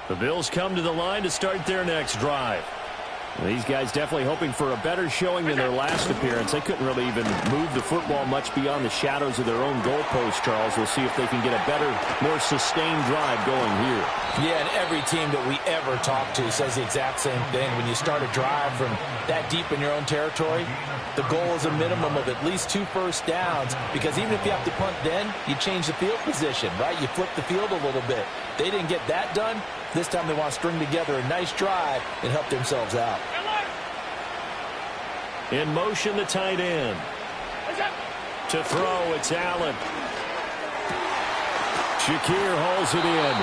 The Bills come to the line to start their next drive. These guys definitely hoping for a better showing than their last appearance. They couldn't really even move the football much beyond the shadows of their own goalpost, Charles. We'll see if they can get a better, more sustained drive going here. Yeah, and every team that we ever talk to says the exact same thing. When you start a drive from that deep in your own territory, the goal is a minimum of at least 2 first downs, because even if you have to punt then, you change the field position, right? You flip the field a little bit. They didn't get that done. This time they want to string together a nice drive and help themselves out. In motion, the tight end. To throw, it's Allen. Shakir hauls it in.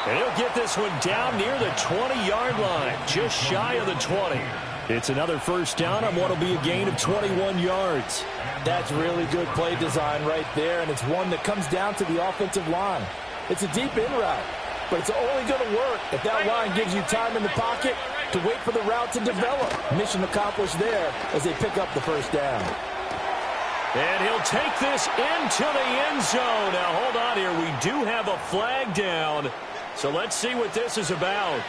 And he'll get this one down near the 20-yard line, just shy of the 20. It's another first down on what will be a gain of 21 yards. That's really good play design right there, and it's one that comes down to the offensive line. It's a deep in route, but it's only going to work if that line gives you time in the pocket to wait for the route to develop. Mission accomplished there as they pick up the first down. And he'll take this into the end zone. Now, hold on here. We do have a flag down, so let's see what this is about.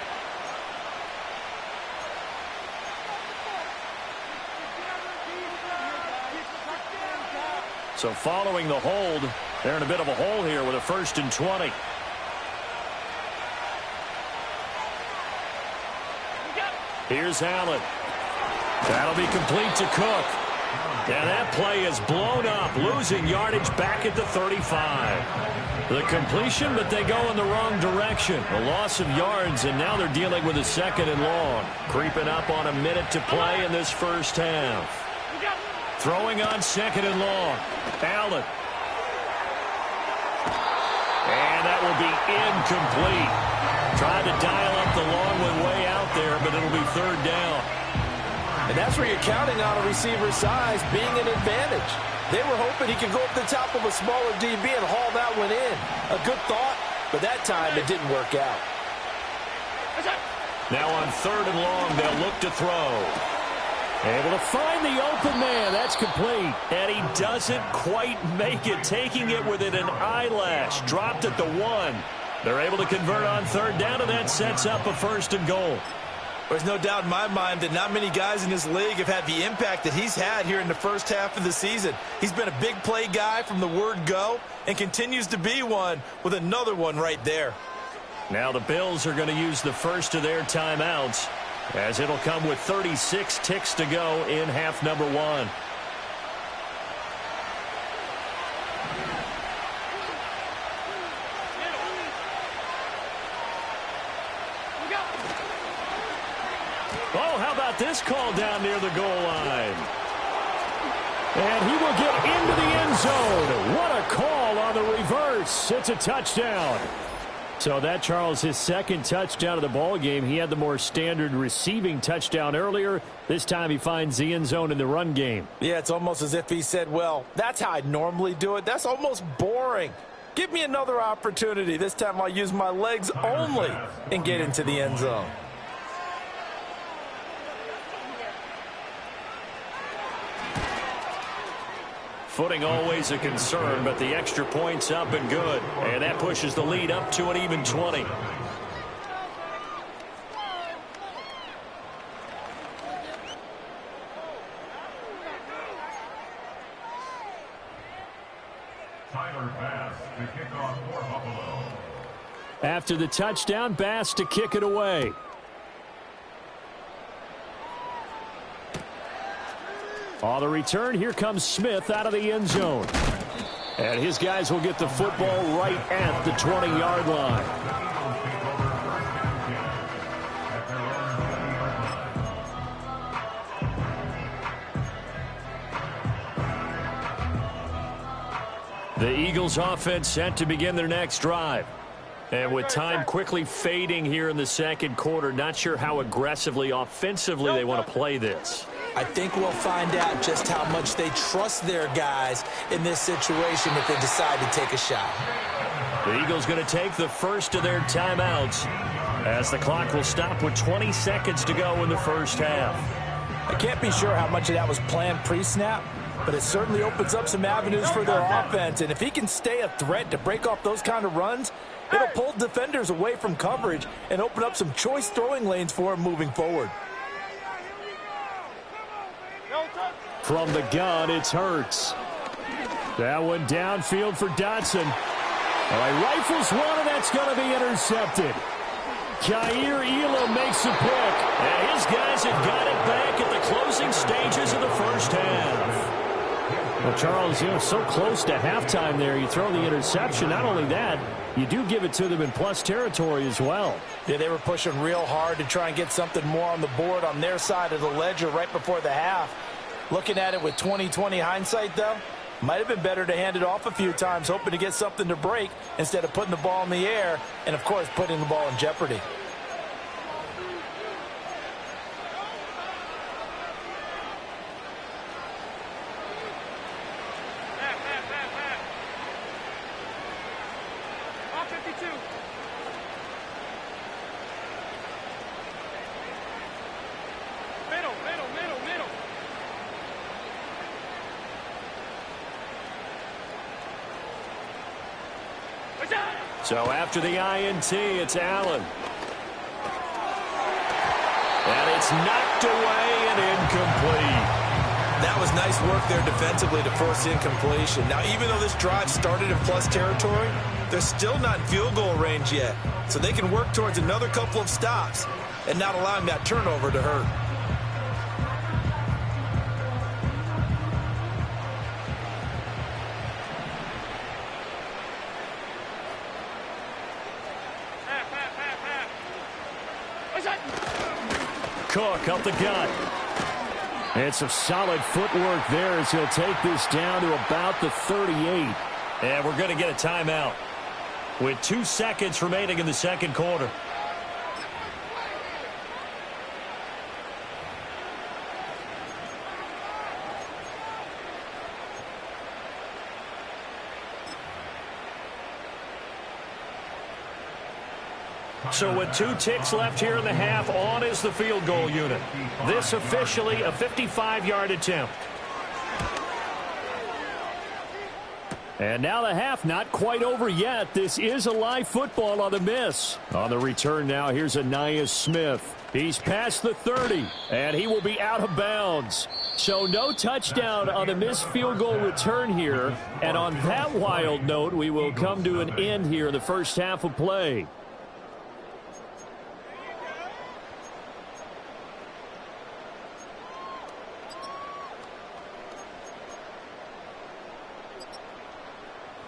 So following the hold, they're in a bit of a hole here with a 1st and 20. Here's Allen. That'll be complete to Cook. And that play is blown up, losing yardage back at the 35. The completion, but they go in the wrong direction. A loss of yards, and now they're dealing with a 2nd and long. Creeping up on a minute to play in this first half. Throwing on 2nd and long. Allen. And that will be incomplete. Tried to dial up the long one way out there, but it'll be 3rd down. And that's where you're counting on a receiver's size being an advantage. They were hoping he could go up the top of a smaller DB and haul that one in. A good thought, but that time it didn't work out. Now on 3rd and long, they'll look to throw. Able to find the open man. That's complete. And he doesn't quite make it, taking it within an eyelash. Dropped at the 1. They're able to convert on 3rd down, and that sets up a 1st and goal. There's no doubt in my mind that not many guys in this league have had the impact that he's had here in the first half of the season. He's been a big play guy from the word go and continues to be one with another one right there. Now the Bills are going to use the first of their timeouts, as it'll come with 36 ticks to go in half number 1. Oh, how about this call down near the goal line? And he will get into the end zone. What a call on the reverse. It's a touchdown. So that, Charles, his 2nd touchdown of the ball game. He had the more standard receiving touchdown earlier. This time he finds the end zone in the run game. Yeah, it's almost as if he said, well, that's how I normally do it. That's almost boring. Give me another opportunity. This time I'll use my legs only and get into the end zone. Footing always a concern, but the extra point's up and good. And that pushes the lead up to an even 20. After the touchdown, Bass to kick it away. On the return, here comes Smith out of the end zone. And his guys will get the football right at the 20-yard line. The Eagles offense set to begin their next drive. And with time quickly fading here in the 2nd quarter, not sure how aggressively, offensively they want to play this. I think we'll find out just how much they trust their guys in this situation if they decide to take a shot. The Eagles going to take the first of their timeouts as the clock will stop with 20 seconds to go in the first half. I can't be sure how much of that was planned pre-snap, but it certainly opens up some avenues for their offense. And if he can stay a threat to break off those kind of runs, it'll pull defenders away from coverage and open up some choice throwing lanes for him moving forward. From the gun, it's Hurts. That one downfield for Dotson. All right, rifles one, and that's going to be intercepted. Kaiir Elam makes a pick. And his guys have got it back at the closing stages of the first half. Well, Charles, so close to halftime there. You throw the interception. Not only that, you do give it to them in plus territory as well. Yeah, they were pushing real hard to try and get something more on the board on their side of the ledger right before the half. Looking at it with 20/20 hindsight, though, might have been better to hand it off a few times, hoping to get something to break instead of putting the ball in the air and, of course, putting the ball in jeopardy. So after the INT, it's Allen. And it's knocked away and incomplete. That was nice work there defensively to force incompletion. Now, even though this drive started in plus territory, they're still not in field goal range yet. So they can work towards another couple of stops and not allowing that turnover to hurt. Cook up the gut. And some solid footwork there as he'll take this down to about the 38. And we're going to get a timeout with 2 seconds remaining in the second quarter. So with 2 ticks left here in the half, on is the field goal unit. This officially a 55-yard attempt. And now the half not quite over yet. This is a live football on the miss. On the return now, here's Anais Smith. He's past the 30, and he will be out of bounds. So no touchdown on the missed field goal return here. And on that wild note, we will come to an end here in the first half of play.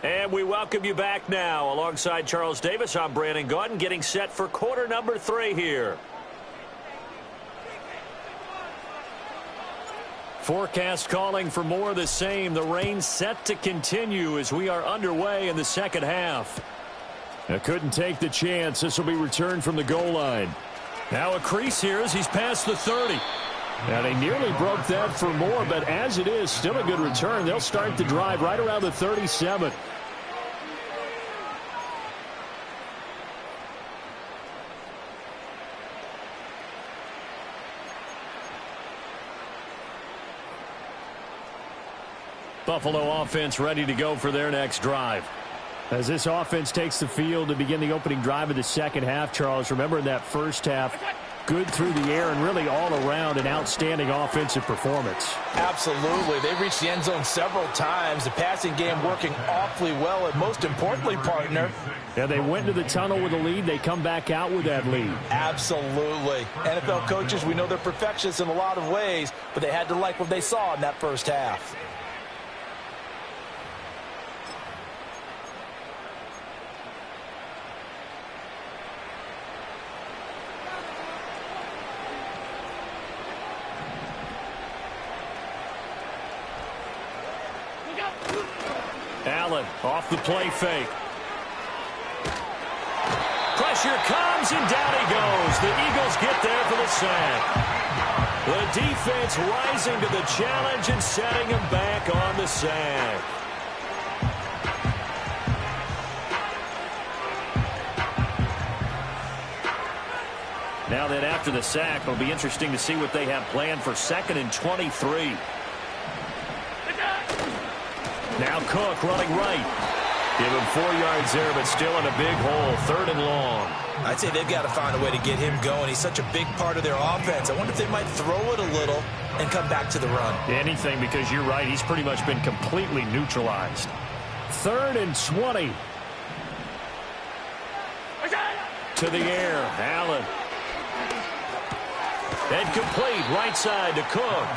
And we welcome you back now. Alongside Charles Davis, I'm Brandon Gaudin, getting set for quarter number 3 here. Forecast calling for more of the same. The rain set to continue as we are underway in the second half. Now couldn't take the chance. This will be returned from the goal line. Now a crease here as he's past the 30. Now they nearly broke that for more, but as it is, still a good return. They'll start the drive right around the 37. Buffalo offense ready to go for their next drive. As this offense takes the field to begin the opening drive of the second half, Charles, remember in that first half, good through the air and really all around an outstanding offensive performance. Absolutely. They reached the end zone several times. The passing game working awfully well, and most importantly, partner. Yeah, they went into the tunnel with a lead. They come back out with that lead. Absolutely. NFL coaches, we know they're perfectionists in a lot of ways, but they had to like what they saw in that first half. Allen off the play fake. Pressure comes and down he goes. The Eagles get there for the sack. The defense rising to the challenge and setting him back on the sack. Now then, after the sack, it'll be interesting to see what they have planned for 2nd and 23. Now Cook running right. Give him 4 yards there, but still in a big hole. 3rd and long. I'd say they've got to find a way to get him going. He's such a big part of their offense. I wonder if they might throw it a little and come back to the run. Anything, because you're right. He's pretty much been completely neutralized. 3rd and 20. To the air, Allen. And complete, right side to Cook.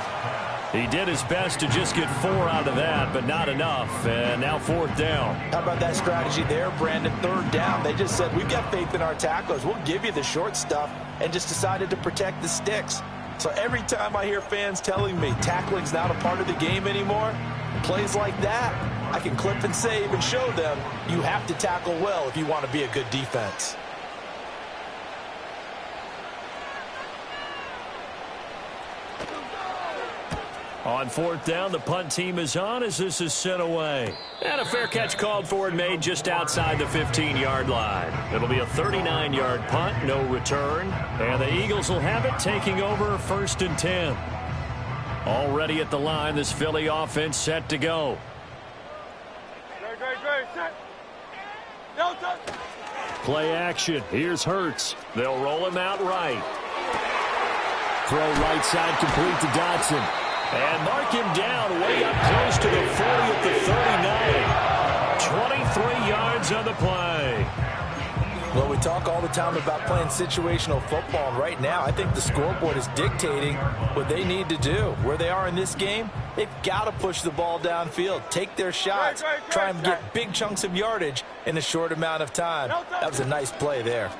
He did his best to just get 4 out of that, but not enough. And now 4th down. How about that strategy there, Brandon? 3rd down. They just said, we've got faith in our tacklers. We'll give you the short stuff, and just decided to protect the sticks. So every time I hear fans telling me tackling's not a part of the game anymore, plays like that, I can clip and save and show them you have to tackle well if you want to be a good defense. On 4th down, the punt team is on as this is sent away. And a fair catch called for and made just outside the 15-yard line. It'll be a 39-yard punt, no return. And the Eagles will have it, taking over 1st and 10. Already at the line, this Philly offense set to go. Play action. Here's Hurts. They'll roll him out right. Throw right side complete to Dotson. And mark him down way up close to the 40 at the 39. 23 yards on the play. Well, we talk all the time about playing situational football, and right now I think the scoreboard is dictating what they need to do. Where they are in this game, they've got to push the ball downfield, take their shots, try and get big chunks of yardage in a short amount of time. That was a nice play there.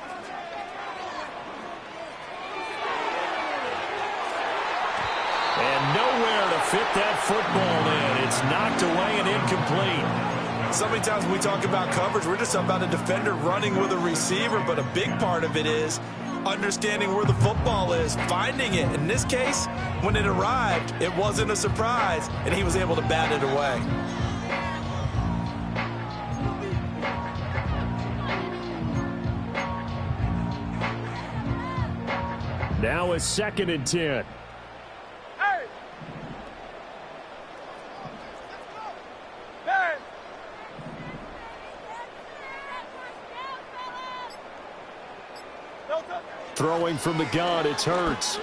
And nowhere to fit that football in. It's knocked away and incomplete. So many times when we talk about coverage, we're just about a defender running with a receiver, but a big part of it is understanding where the football is, finding it. In this case, when it arrived, it wasn't a surprise, and he was able to bat it away. Now it's 2nd and 10. Throwing from the gun, it's Hurts.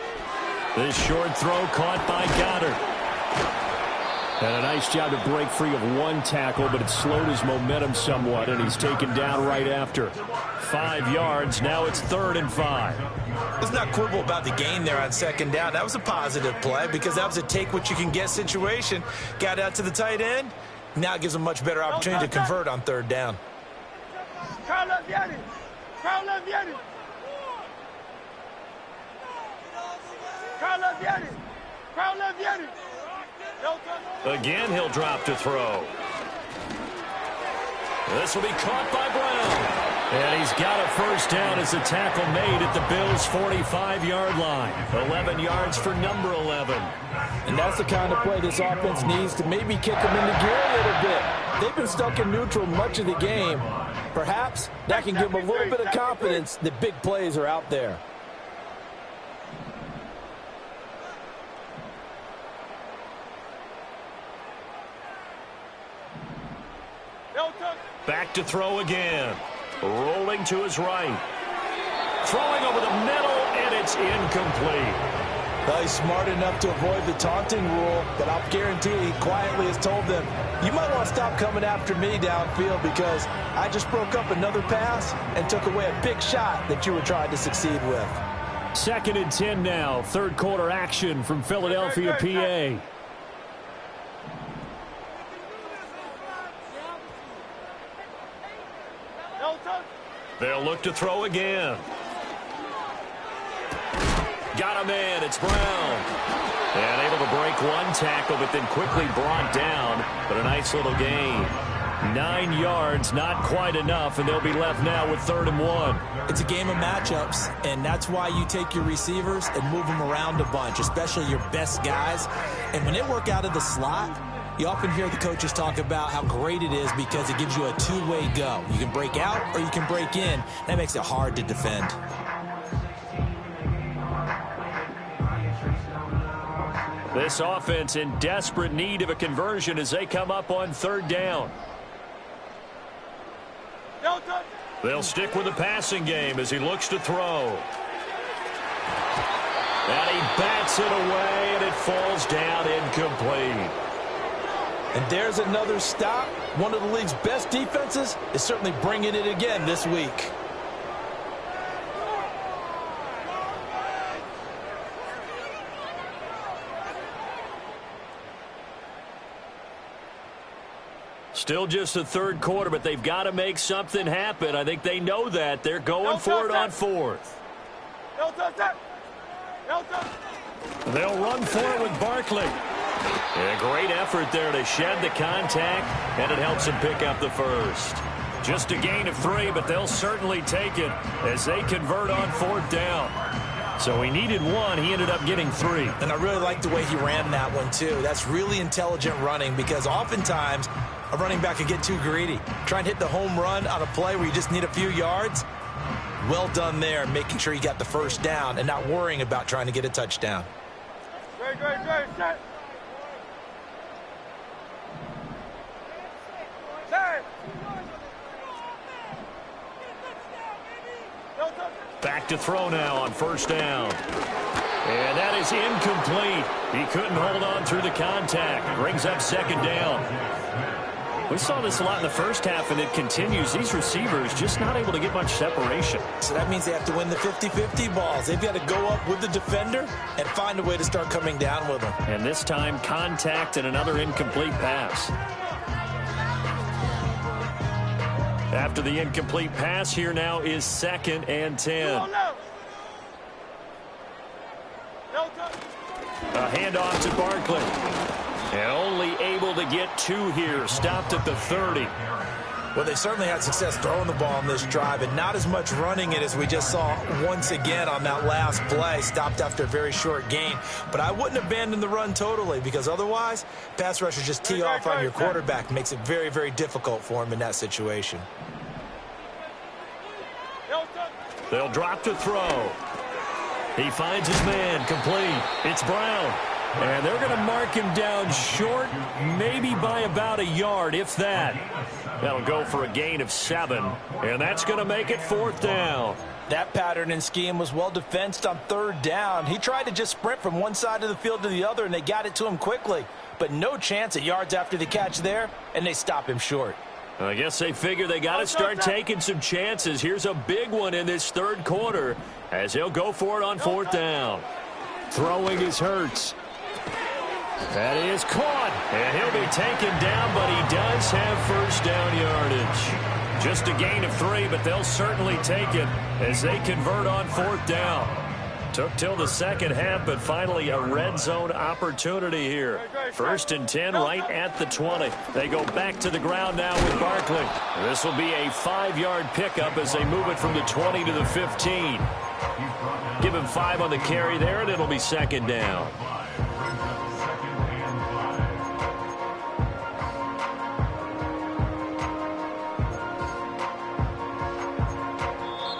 This short throw caught by Goddard. And a nice job to break free of 1 tackle, but it slowed his momentum somewhat, and he's taken down right after. 5 yards, now it's 3rd and 5. Let's not quibble about the gain there on 2nd down. That was a positive play because that was a take-what-you-can-get situation. Got out to the tight end. Now it gives him a much better opportunity to convert on 3rd down. Again, he'll drop to throw. This will be caught by Brown. And he's got a 1st down as the tackle made at the Bills' 45-yard line. 11 yards for number 11. And that's the kind of play this offense needs to maybe kick them into gear a little bit. They've been stuck in neutral much of the game. Perhaps that can give them a little bit of confidence that big plays are out there. Back to throw again. Rolling to his right. Throwing over the middle, and it's incomplete. Well, he's smart enough to avoid the taunting rule, but I'll guarantee he quietly has told them, you might want to stop coming after me downfield because I just broke up another pass and took away a big shot that you were trying to succeed with. 2nd and 10 now. 3rd quarter action from Philadelphia, PA. They'll look to throw again. Got a man. It's Brown. And able to break 1 tackle, but then quickly brought down. But a nice little gain. 9 yards, not quite enough, and they'll be left now with 3rd and 1. It's a game of matchups, and that's why you take your receivers and move them around a bunch, especially your best guys. And when they work out of the slot, you often hear the coaches talk about how great it is because it gives you a two-way go. You can break out or you can break in. That makes it hard to defend. This offense in desperate need of a conversion as they come up on 3rd down. They'll stick with the passing game as he looks to throw. And he bats it away, and it falls down incomplete. And there's another stop. One of the league's best defenses is certainly bringing it again this week. Still just the 3rd quarter, but they've got to make something happen. I think they know that. They're going for it on 4th. They'll run for it with Barkley. And a great effort there to shed the contact, and it helps them pick up the first. Just a gain of 3, but they'll certainly take it as they convert on 4th down. So he needed 1. He ended up getting 3. And I really like the way he ran that one, too. That's really intelligent running because oftentimes a running back can get too greedy. Try and hit the home run on a play where you just need a few yards. Well done there, making sure you got the first down and not worrying about trying to get a touchdown. Great, set. Back to throw now on 1st down. And that is incomplete. He couldn't hold on through the contact. Brings up 2nd down. We saw this a lot in the first half, and it continues. These receivers just not able to get much separation. So that means they have to win the 50-50 balls. They've got to go up with the defender and find a way to start coming down with them. And this time, contact and another incomplete pass. After the incomplete pass, here now is 2nd and 10. A handoff to Barkley. And only able to get 2 here. Stopped at the 30. Well, they certainly had success throwing the ball on this drive, and not as much running it as we just saw once again on that last play. Stopped after a very short gain. But I wouldn't abandon the run totally, because otherwise, pass rushers just tee off on your quarterback. Makes it very, very difficult for him in that situation. They'll drop to throw. He finds his man, complete. It's Brown. And they're going to mark him down short, maybe by about a yard, if that. That'll go for a gain of 7, and that's going to make it 4th down. That pattern and scheme was well defensed on 3rd down. He tried to just sprint from one side of the field to the other, and they got it to him quickly. But no chance at yards after the catch there, and they stop him short. I guess they figure they got to start taking some chances. Here's a big one in this 3rd quarter as he'll go for it on 4th down. Throwing is Hurts. That is caught, and he'll be taken down, but he does have 1st down yardage. Just a gain of 3, but they'll certainly take it as they convert on 4th down. Took till the 2nd half, but finally a red zone opportunity here. 1st and 10 right at the 20. They go back to the ground now with Barkley. This will be a 5-yard pickup as they move it from the 20 to the 15. Give him 5 on the carry there, and it'll be 2nd down.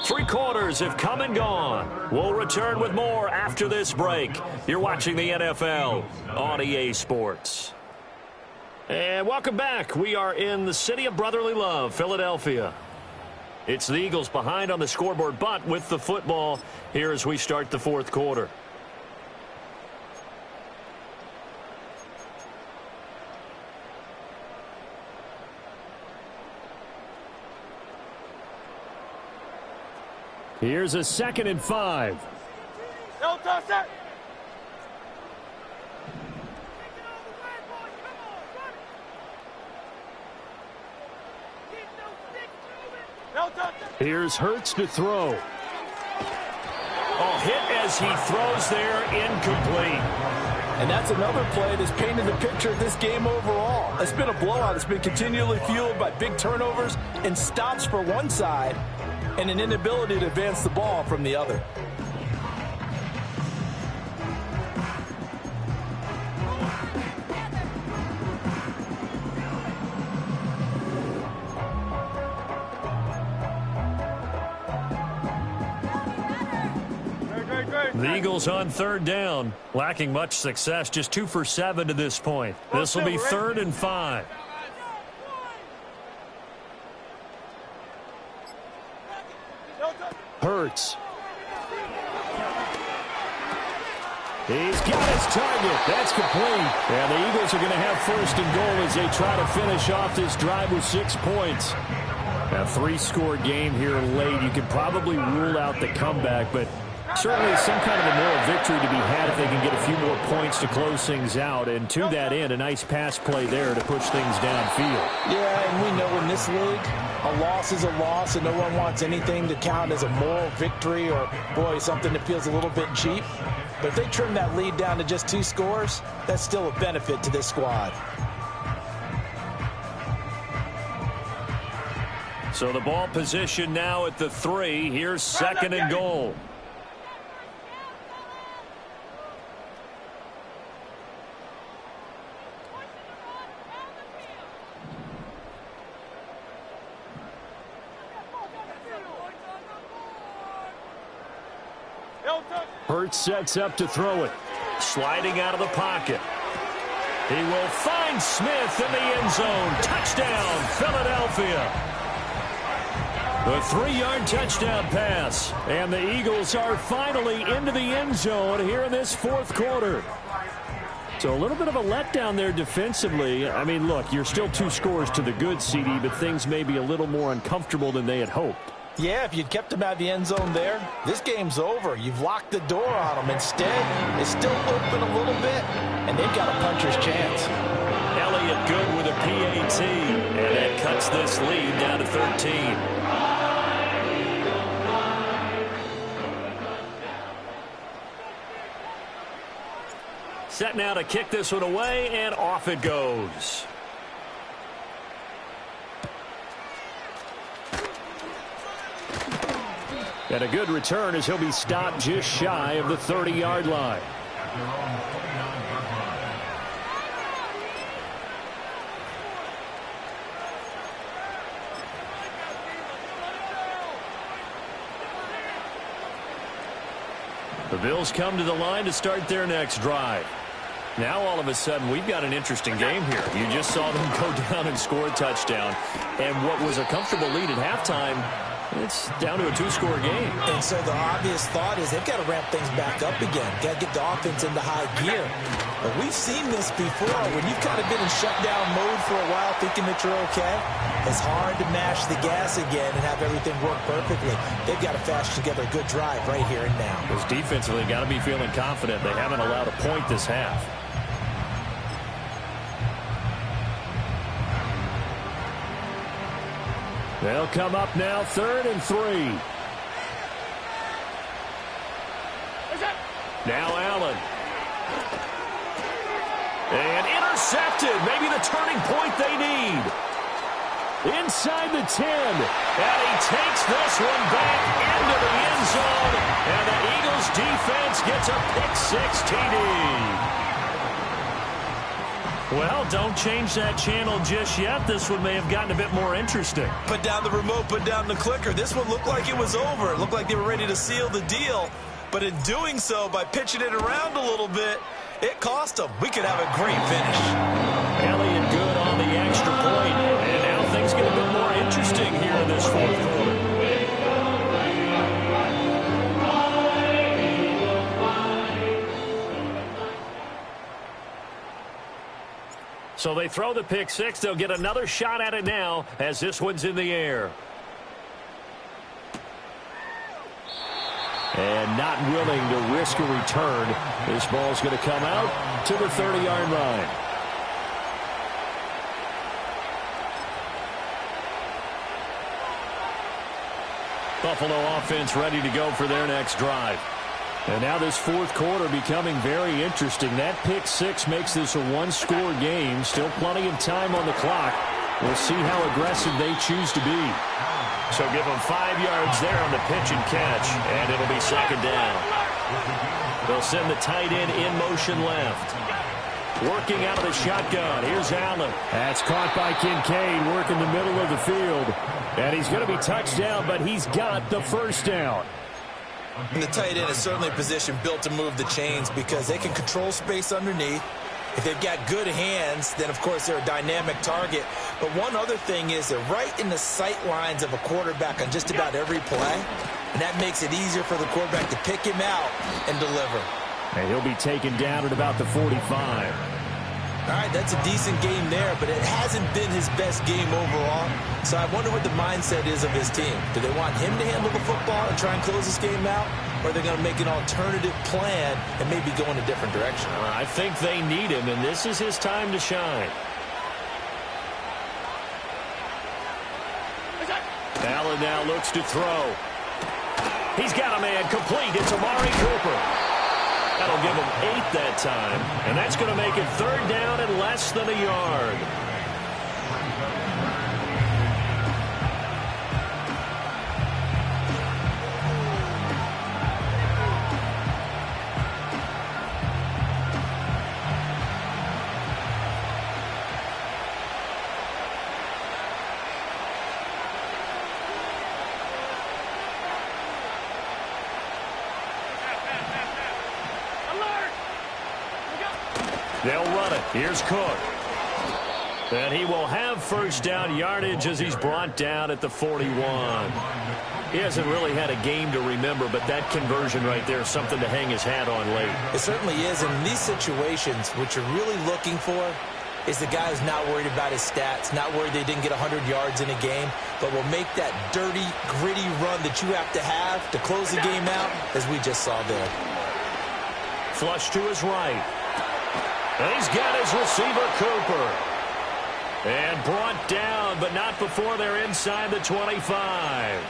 3 quarters have come and gone. We'll return with more after this break. You're watching the NFL on EA Sports. And welcome back. We are in the city of brotherly love, Philadelphia. It's the Eagles behind on the scoreboard, but with the football here as we start the 4th quarter. Here's a 2nd and 5. No touch that. Here's Hurts to throw. Oh, hit as he throws there, incomplete. And that's another play that's painted the picture of this game overall. It's been a blowout. It's been continually fueled by big turnovers and stops for one side and an inability to advance the ball from the other. The Eagles on third down, lacking much success, just 2 for 7 to this point. This will be 3rd and 5. Hurts. He's got his target. That's complete. And the Eagles are going to have 1st and goal as they try to finish off this drive with 6 points. A 3-score game here late. You could probably rule out the comeback, but certainly some kind of a moral victory to be had if they can get a few more points to close things out. And to that end, a nice pass play there to push things downfield. Yeah, and we know in this league, a loss is a loss, and no one wants anything to count as a moral victory or, boy, something that feels a little bit cheap. But if they trim that lead down to just 2 scores, that's still a benefit to this squad. So the ball position now at the 3. Here's 2nd and goal. Hurts sets up to throw it. Sliding out of the pocket. He will find Smith in the end zone. Touchdown, Philadelphia. The 3-yard touchdown pass. And the Eagles are finally into the end zone here in this 4th quarter. So a little bit of a letdown there defensively. I mean, look, you're still 2 scores to the good, CD, but things may be a little more uncomfortable than they had hoped. Yeah, if you'd kept him out of the end zone there, this game's over. You've locked the door on him. Instead, it's still open a little bit, and they've got a puncher's chance. Elliott good with a PAT, and that cuts this lead down to 13. Set now to kick this one away, and off it goes. And a good return as he'll be stopped just shy of the 30-yard line. The Bills come to the line to start their next drive. Now all of a sudden we've got an interesting game here. You just saw them go down and score a touchdown. And what was a comfortable lead at halftime, it's down to a 2-score game. And so the obvious thought is they've got to ramp things back up again. Got to get the offense into high gear. But we've seen this before. When you've kind of been in shutdown mode for a while thinking that you're okay, it's hard to mash the gas again and have everything work perfectly. They've got to fashion together a good drive right here and now. Because defensively, got to be feeling confident. They haven't allowed a point this half. They'll come up now, 3rd and 3. Now Allen. And intercepted. Maybe the turning point they need. Inside the 10. And he takes this one back into the end zone. And the Eagles defense gets a pick-6 TD. Well, don't change that channel just yet. This one may have gotten a bit more interesting. Put down the remote, put down the clicker. This one looked like it was over. It looked like they were ready to seal the deal. But in doing so, by pitching it around a little bit, it cost them. We could have a great finish. Elliott good on the extra point. And now things get a bit more interesting here in this 4th quarter. So they throw the pick-6. They'll get another shot at it now as this one's in the air. And not willing to risk a return. This ball's going to come out to the 30-yard line. Buffalo offense ready to go for their next drive. And now this 4th quarter becoming very interesting. That pick-6 makes this a 1-score game. Still plenty of time on the clock. We'll see how aggressive they choose to be. So give them 5 yards there on the pitch and catch, and it'll be 2nd down. They'll send the tight end in motion left. Working out of the shotgun. Here's Allen. That's caught by Kincaid, working the middle of the field. And he's going to be touched down, but he's got the 1st down. And the tight end is certainly a position built to move the chains because they can control space underneath. If they've got good hands, then, of course, they're a dynamic target. But one other thing is they're right in the sight lines of a quarterback on just about every play, and that makes it easier for the quarterback to pick him out and deliver. And he'll be taken down at about the 45. All right, that's a decent game there, but it hasn't been his best game overall. So I wonder what the mindset is of his team. Do they want him to handle the football and try and close this game out? Or are they going to make an alternative plan and maybe go in a different direction? I think they need him, and this is his time to shine. Allen now looks to throw. He's got a man complete. It's Amari Cooper. That'll give him 8 that time, and that's going to make it 3rd down and less than a yard. They'll run it. Here's Cook. And he will have 1st down yardage as he's brought down at the 41. He hasn't really had a game to remember, but that conversion right there is something to hang his hat on late. It certainly is. And in these situations, what you're really looking for is the guy who's not worried about his stats, not worried they didn't get 100 yards in a game, but will make that dirty, gritty run that you have to close the game out, as we just saw there. Flush to his right. And he's got his receiver, Cooper. And brought down, but not before they're inside the 25.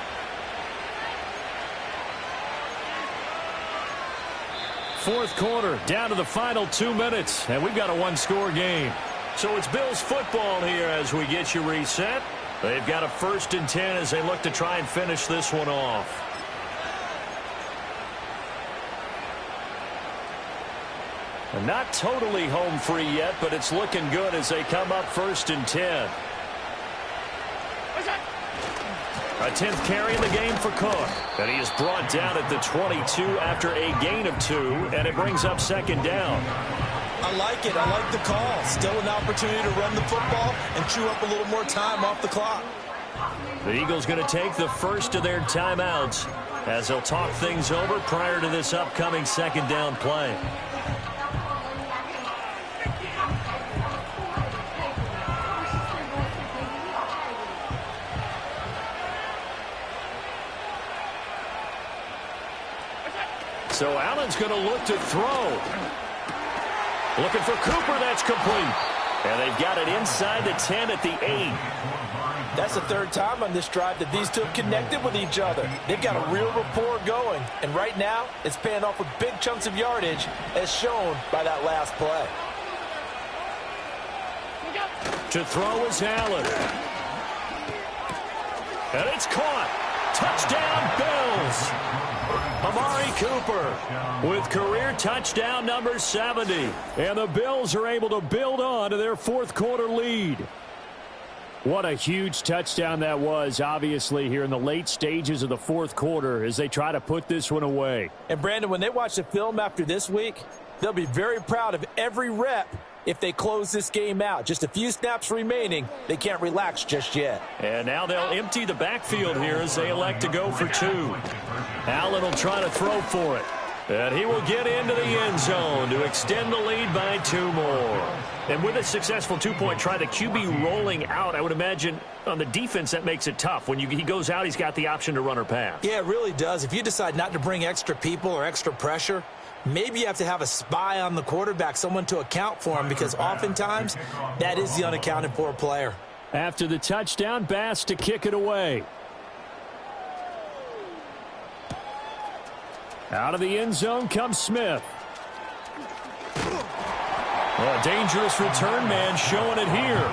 Fourth quarter, down to the final 2 minutes, and we've got a one-score game. So it's Bills football here as we get you reset. They've got a 1st and 10 as they look to try and finish this one off. Not totally home free yet, but it's looking good as they come up 1st and 10. A 10th carry in the game for Cook. And he is brought down at the 22 after a gain of 2, and it brings up 2nd down. I like it. I like the call. Still an opportunity to run the football and chew up a little more time off the clock. The Eagles going to take the first of their timeouts as they'll talk things over prior to this upcoming 2nd down play. So Allen's going to look to throw. Looking for Cooper. That's complete. And they've got it inside the 10 at the 8. That's the 3rd time on this drive that these two have connected with each other. They've got a real rapport going. And right now, it's paying off with big chunks of yardage, as shown by that last play. To throw is Allen. And it's caught. Touchdown, Bills. Amari Cooper with career touchdown number 70. And the Bills are able to build on to their 4th quarter lead. What a huge touchdown that was, obviously, here in the late stages of the 4th quarter as they try to put this one away. And, Brandon, when they watch the film after this week, they'll be very proud of every rep if they close this game out. Just a few snaps remaining. They can't relax just yet. And now they'll empty the backfield here as they elect to go for 2. Allen will try to throw for it. And he will get into the end zone to extend the lead by 2 more. And with a successful 2-point try, the QB rolling out, I would imagine on the defense that makes it tough. When he goes out, he's got the option to run or pass. Yeah, it really does. If you decide not to bring extra people or extra pressure, maybe you have to have a spy on the quarterback, someone to account for him, because oftentimes that is the unaccounted for player. After the touchdown, Bass to kick it away. Out of the end zone comes Smith. A dangerous return man showing it here.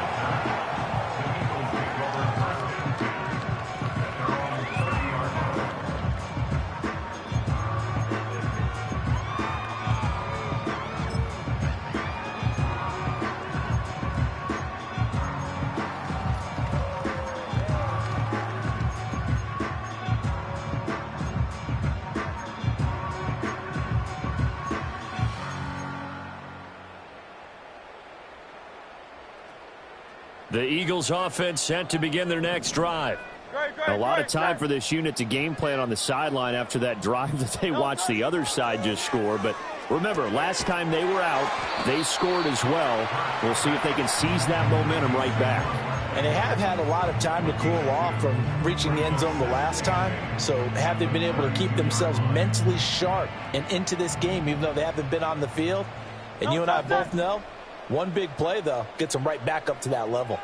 The Eagles offense set to begin their next drive. A lot of time for this unit to game plan on the sideline after that drive that they watched the other side just score. But remember, last time they were out, they scored as well. We'll see if they can seize that momentum right back. And they have had a lot of time to cool off from reaching the end zone the last time. So have they been able to keep themselves mentally sharp and into this game, even though they haven't been on the field? And you and I both know, one big play, though, gets them right back up to that level.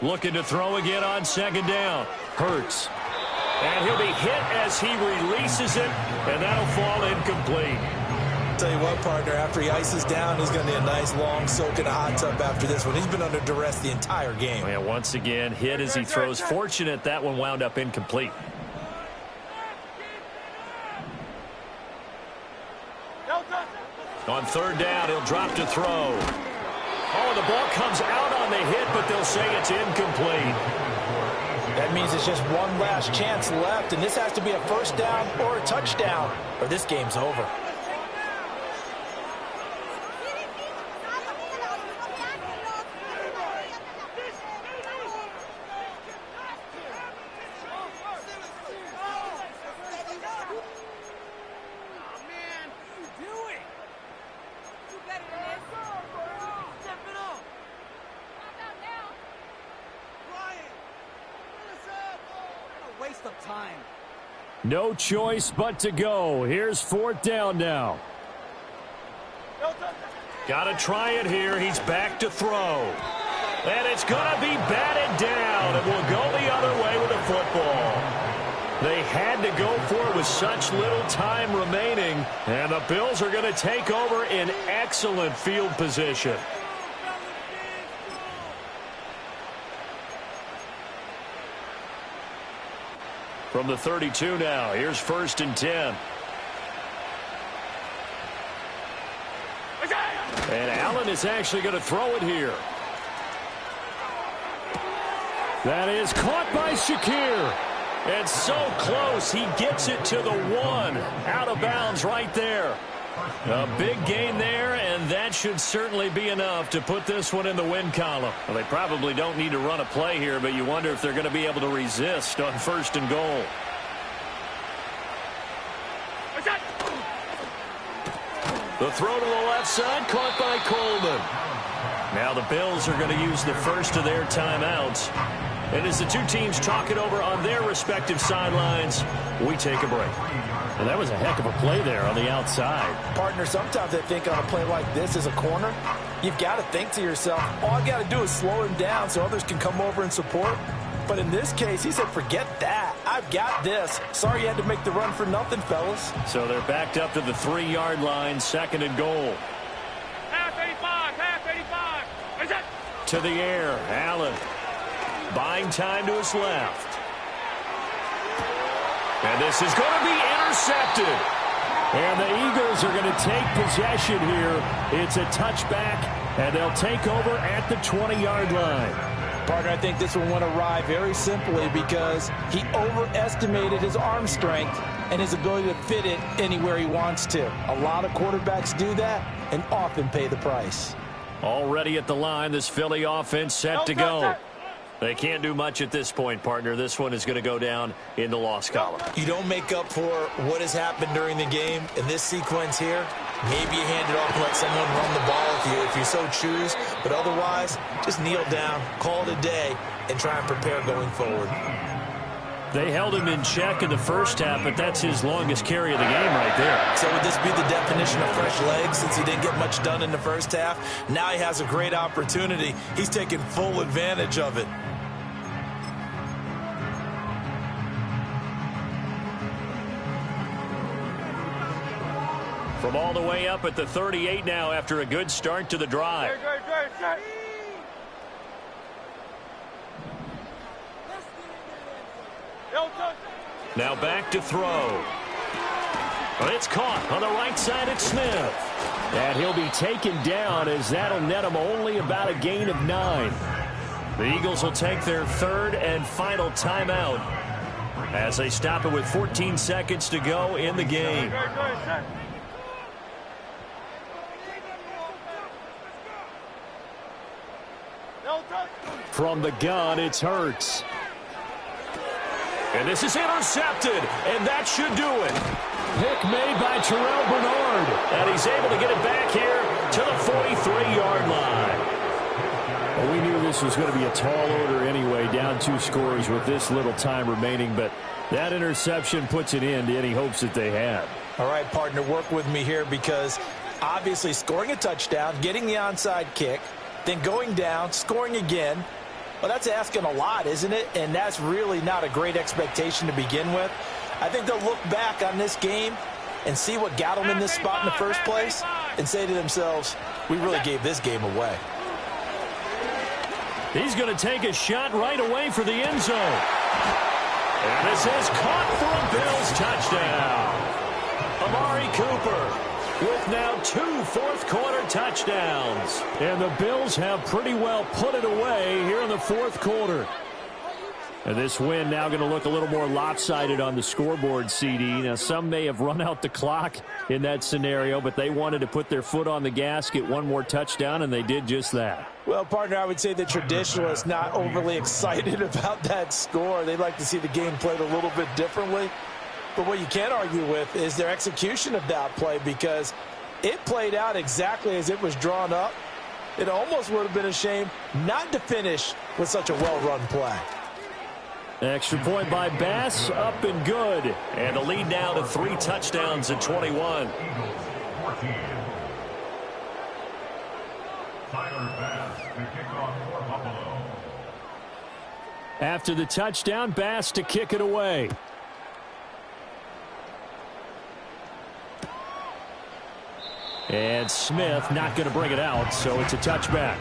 Looking to throw again on second down. Hurts. And he'll be hit as he releases it, and that'll fall incomplete. Tell you what, partner, after he ices down, he's going to need a nice long soak in a hot tub after this one. He's been under duress the entire game. And once again, hit as he throws. Fortunate that one wound up incomplete. On third down, he'll drop to throw. Oh, the ball comes out on the hit, but they'll say it's incomplete. That means it's just one last chance left, and this has to be a first down or a touchdown, or this game's over. No choice but to go. Here's fourth down now. Got to try it here. He's back to throw. And it's going to be batted down. It will go the other way with the football. They had to go for it with such little time remaining. And the Bills are going to take over in excellent field position. From the 32 now, here's first and 10. And Allen is actually going to throw it here. That is caught by Shakir. And so close, he gets it to the 1. Out of bounds right there. A big gain there, and that should certainly be enough to put this one in the win column. Well, they probably don't need to run a play here, but you wonder if they're going to be able to resist on first and goal. The throw to the left side, caught by Coleman. Now the Bills are going to use the first of their timeouts. And as the two teams talk it over on their respective sidelines, we take a break. And that was a heck of a play there on the outside. Partner, sometimes I think on a play like this as a corner, you've got to think to yourself, all I've got to do is slow him down so others can come over and support. But in this case, he said, forget that. I've got this. Sorry you had to make the run for nothing, fellas. So they're backed up to the 3-yard line, second and goal. Half 85. To the air, Allen. Buying time to his left. And this is going to be intercepted. And the Eagles are going to take possession here. It's a touchback, and they'll take over at the 20-yard line. Partner, I think this one went awry very simply because he overestimated his arm strength and his ability to fit it anywhere he wants to. A lot of quarterbacks do that and often pay the price. Already at the line, this Philly offense set to go. They can't do much at this point, partner. This one is going to go down in the loss column. You don't make up for what has happened during the game in this sequence here. Maybe you hand it off and let someone run the ball if you so choose. But otherwise, just kneel down, call it a day, and try and prepare going forward. They held him in check in the first half, but that's his longest carry of the game right there. So would this be the definition of fresh legs since he didn't get much done in the first half? Now he has a great opportunity. He's taking full advantage of it. From all the way up at the 38 now after a good start to the drive. Now back to throw. It's caught on the right side at Smith. And he'll be taken down as that'll net him only about a gain of 9. The Eagles will take their third and final timeout as they stop it with 14 seconds to go in the game. From the gun, it's Hurts. And this is intercepted, and that should do it. Pick made by Terrell Bernard. And he's able to get it back here to the 43-yard line. Well, we knew this was going to be a tall order anyway, down 2 scores with this little time remaining, but that interception puts an end to any hopes that they had. All right, partner, work with me here because obviously scoring a touchdown, getting the onside kick, then going down, scoring again. Well, that's asking a lot, isn't it? And that's really not a great expectation to begin with. I think they'll look back on this game and see what got them in this spot in the first place and say to themselves, we really gave this game away. He's going to take a shot right away for the end zone. And this is caught for a Bills touchdown. Amari Cooper with now 2 fourth-quarter touchdowns. And the Bills have pretty well put it away here in the fourth quarter. And this win now going to look a little more lopsided on the scoreboard, CD. Now, some may have run out the clock in that scenario, but they wanted to put their foot on the gas, get one more touchdown, and they did just that. Well, partner, I would say the traditionalists not overly excited about that score. They'd like to see the game played a little bit differently. But what you can't argue with is their execution of that play because it played out exactly as it was drawn up. It almost would have been a shame not to finish with such a well-run play. Extra point by Bass, up and good. And the lead now to 3 touchdowns at 21. After the touchdown, Bass to kick it away. And Smith not going to bring it out, so it's a touchback.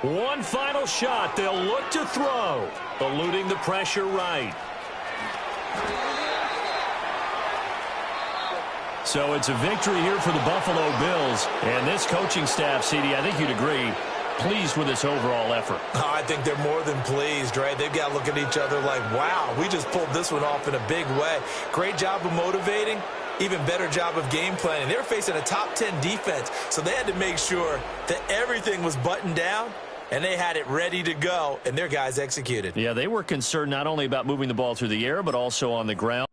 One final shot. They'll look to throw. Eluding the pressure right. So it's a victory here for the Buffalo Bills. And this coaching staff, CD, I think you'd agree, pleased with this overall effort. Oh, I think they're more than pleased, right? They've got to look at each other like, wow, we just pulled this one off in a big way. Great job of motivating. Even better job of game planning. They were facing a top 10 defense, so they had to make sure that everything was buttoned down, and they had it ready to go, and their guys executed. Yeah, they were concerned not only about moving the ball through the air, but also on the ground.